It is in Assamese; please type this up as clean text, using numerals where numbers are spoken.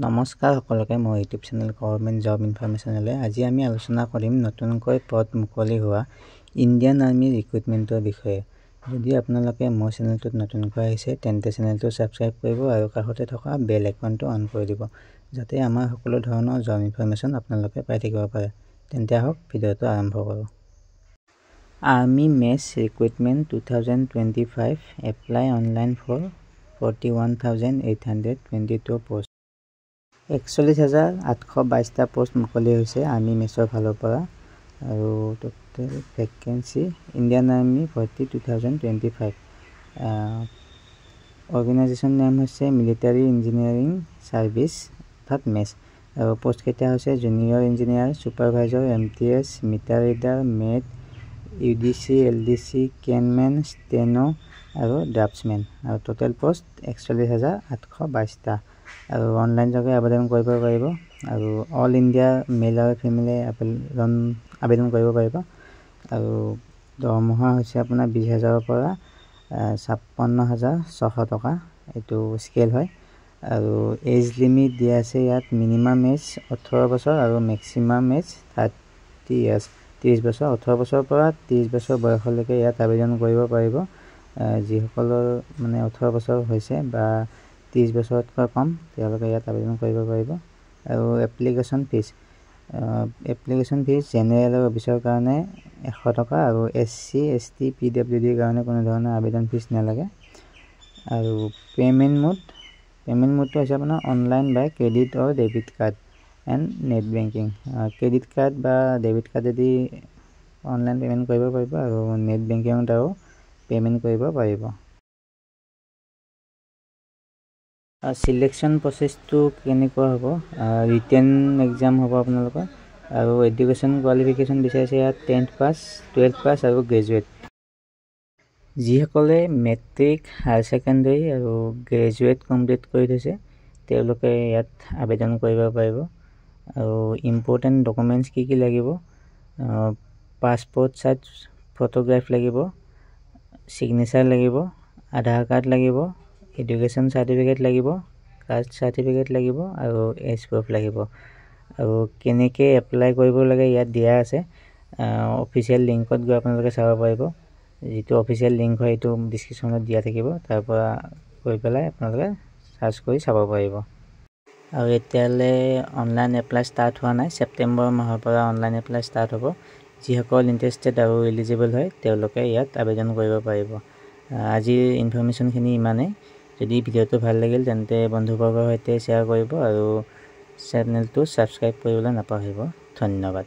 নমস্কাৰ সকলোকে মই ইউটিউব চেনেল গভৰ্ণমেণ্ট জব ইনফৰমেশ্যনলৈ আজি আমি আলোচনা কৰিম নতুনকৈ পদ মুকলি হোৱা ইণ্ডিয়ান আৰ্মি ৰিক্ৰুটমেণ্টৰ বিষয়ে। যদি আপোনালোকে মোৰ চেনেলটোত নতুনকৈ আহিছে তেন্তে চেনেলটো ছাবস্ক্ৰাইব কৰিব আৰু কাষতে থকা বেল আইকনটো অন কৰি দিব যাতে আমাৰ সকলো ধৰণৰ জব ইনফৰমেশ্যন আপোনালোকে পাই থাকিব পাৰে। তেন্তে আহক ভিডিঅ'টো আৰম্ভ কৰোঁ। Army MES recruitment 2025 apply online for 41,822 post. 41,822টা পোষ্ট মুকলি হৈছে আৰ্মি মেছৰ ফালৰ পৰা আৰু টোটেল ভেকেঞ্চি ইণ্ডিয়ান আৰ্মি ভৰ্তি 2025। অৰ্গেনাইজেশ্যন নেম হৈছে মিলিটাৰী ইঞ্জিনিয়াৰিং ছাৰ্ভিচ অৰ্থাৎ মেছ আৰু পোষ্টকেইটা হৈছে junior engineer, supervisor, MTS, meter reader, mate, UDC, LDC, কেনমেন, ষ্টেনো আৰু ড্ৰাফ্টছমেন আৰু টোটেল পোষ্ট 41,822টা আৰু অনলাইন যোগে আবেদন কৰিব পাৰিব আৰু অল ইণ্ডিয়া মেল আৰু ফিমেলে আবেদন কৰিব পাৰিব আৰু দৰমহা হৈছে আপোনাৰ 20,000ৰ পৰা 56,600 টকা এইটো স্কেল হয় আৰু এজ লিমিট দিয়া আছে ইয়াত মিনিমাম এজ 18 বছৰ আৰু মেক্সিমাম এজ 30 ইয়াৰ্ছ 30 বছৰ। 18 বছৰৰ পৰা 30 বছৰ বয়সলৈকে ইয়াত আবেদন কৰিব পাৰিব। যিসকলৰ মানে 18 বছৰ হৈছে বা 30 বছৰতকৈ কম তেওঁলোকে ইয়াত আবেদন কৰিব পাৰিব আৰু এপ্লিকেশ্যন ফিজ জেনেৰেল আৰু অফিচৰ কাৰণে 100 টকা আৰু SC, ST, PWDৰ কাৰণে কোনো ধৰণৰ আবেদন ফিজ নালাগে আৰু পে'মেণ্ট মোডটো হৈছে আপোনাৰ online by credit or debit card and net banking. Credit card বা ডেবিট কাৰ্ডেদি অনলাইন পে'মেণ্ট কৰিব পাৰিব আৰু নেট বেংকিঙত আৰু পে'মেণ্ট কৰিব পাৰিব। চিলেকশ্যন প্ৰচেছটো কেনেকুৱা হ'ব? ৰিটেন এক্সাম হ'ব আপোনালোকৰ আৰু এডুকেশ্যন কোৱালিফিকেশ্যন বিচাৰিছে ইয়াত 10th পাছ, 12th পাছ আৰু গ্ৰেজুৱেট। যিসকলে মেট্ৰিক, হায়াৰ ছেকেণ্ডেৰী আৰু গ্ৰেজুৱেট কমপ্লিট কৰি থৈছে তেওঁলোকে ইয়াত আবেদন কৰিব পাৰিব আৰু ইম্পৰ্টেণ্ট ডকুমেণ্টছ কি লাগিব? পাছপৰ্ট চাইজ ফটোগ্ৰাফ লাগিব, ছিগনেচাৰ লাগিব, আধাৰ কাৰ্ড লাগিব, এডুকেশ্যন চাৰ্টিফিকেট লাগিব, কাষ্ট চাৰ্টিফিকেট লাগিব আৰু এজ প্ৰুফ লাগিব আৰু কেনেকৈ এপ্লাই কৰিব লাগে ইয়াত দিয়া আছে। অফিচিয়েল লিংকত গৈ আপোনালোকে চাব পাৰিব। যিটো অফিচিয়েল লিংক হয় এইটো ডিছক্ৰিপশ্যনত দিয়া থাকিব, তাৰ পৰা গৈ পেলাই আপোনালোকে চাৰ্চ কৰি চাব পাৰিব আৰু এতিয়ালৈ অনলাইন এপ্লাই ষ্টাৰ্ট হোৱা নাই। ছেপ্টেম্বৰ মাহৰ পৰা অনলাইন এপ্লাই ষ্টাৰ্ট হ'ব। যিসকল ইণ্টাৰেষ্টেড আৰু এলিজিবল হয় তেওঁলোকে ইয়াত আবেদন কৰিব পাৰিব। আজিৰ ইনফৰমেশ্যনখিনি ইমানেই। যদি ভিডিঅ'টো ভাল লাগিল তেন্তে বন্ধুবৰ্গৰ সৈতে শ্বেয়াৰ কৰিব আৰু চেনেলটো ছাবস্ক্ৰাইব কৰিবলৈ নাপাহৰিব। ধন্যবাদ।